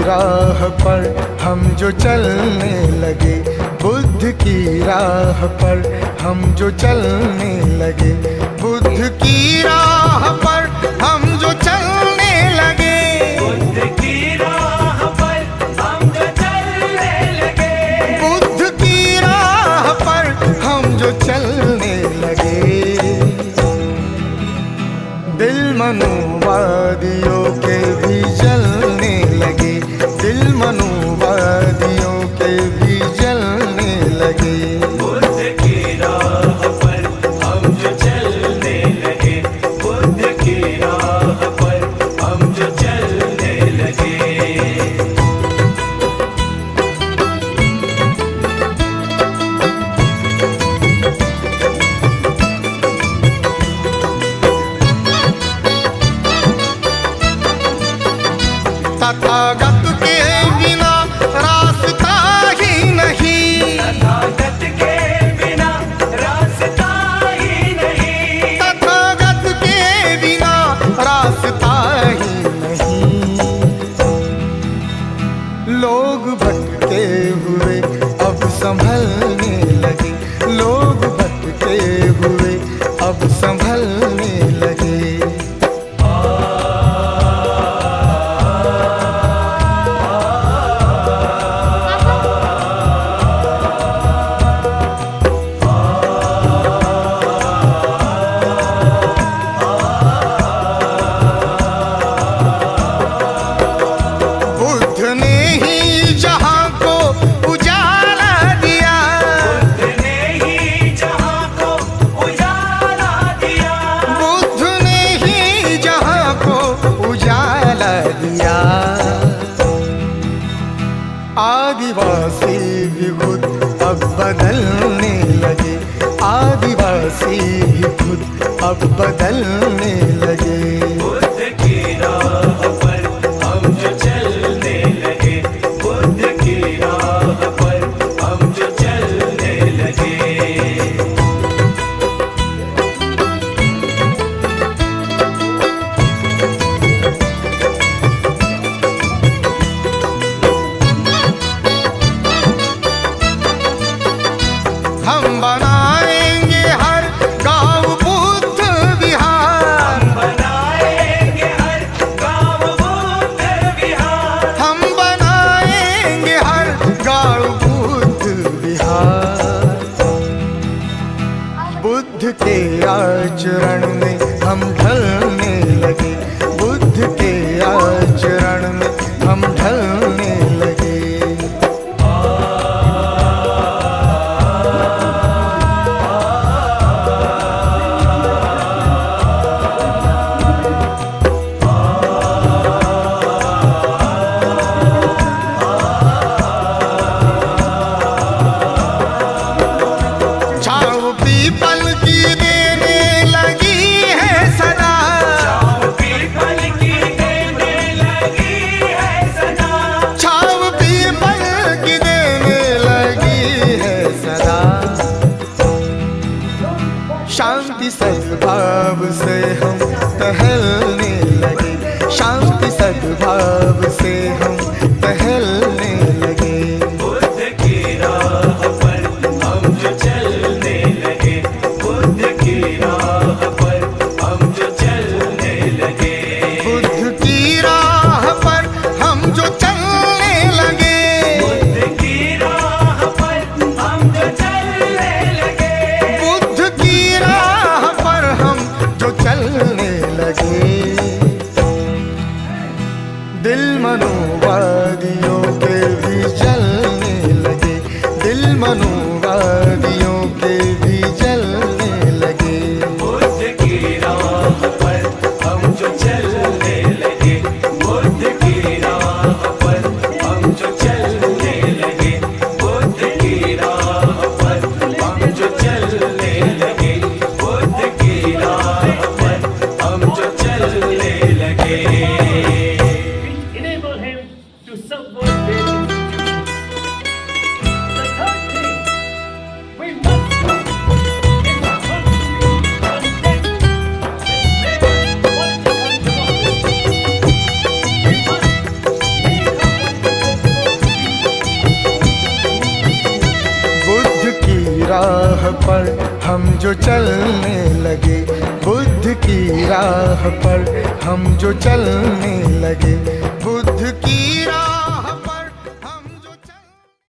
राह पर हम जो चलने लगे, बुद्ध की राह पर हम जो चलने लगे, बुद्ध की राह पर हम जो चलने लगे, बुद्ध की राह पर हम जो चलने लगे, बुद्ध की राह पर हम जो चलने लगे। दिल मनुवादियों के भी जलने लगे, दिल मनुवादियों के भी जलने लगे। बुद्ध की राह पर हम जो चलने लगे, बुद्ध की राह पर हम जो चलने लगे। तथागत के बिना रास्ता ही नहीं, तथागत के बिना रास्ता ही नहीं, तथागत के बिना रास्ता ही नहीं। लोग भटके हुए अब संभलने लगे, लोग भटके हुए अब संभलने लगे। बुद्ध ने ही जहां को उजाला दिया, बुद्ध ने ही जहां को उजाला दिया, बुद्ध ने ही जहां को उजाला दिया। आदिवासी भी खुद अब बदलने लगे, आदिवासी भी खुद अब बदलने लगे। बुद्ध की राह पर हम जो चलने लगे, बुद्ध की राह पर हम जो चलने लगे। हम बनाएंगे हर गांव बुद्ध विहार, हम बनाएंगे हर गांव बुद्ध विहार, हम बनाएंगे हर गांव बुद्ध विहार। बुद्ध के आचरण में हम ढलने लगे, बुद्ध के आचरण में हम ढलने लगे। छाँव पीपल की देने लगी है सदा, छाँव पीपल की देने लगी है सदा, छाँव पीपल की देने लगी है सदा। शांति सद्भाव से हम टहलने लगे, शांति सद्भाव से हम टहलने लगे। बुद्ध की राह पर हम जो चलने लगे, बुद्ध की राह पर हम जो चलने लगे। बुद्ध की राह पर हम जो चलने लगे, बुद्ध की राह पर हम जो चलने लगे, बुद्ध की राह पर हम जो चलने लगे। दिल मनोवा पर हम जो चलने लगे, बुद्ध की राह पर हम जो चलने लगे, बुद्ध की राह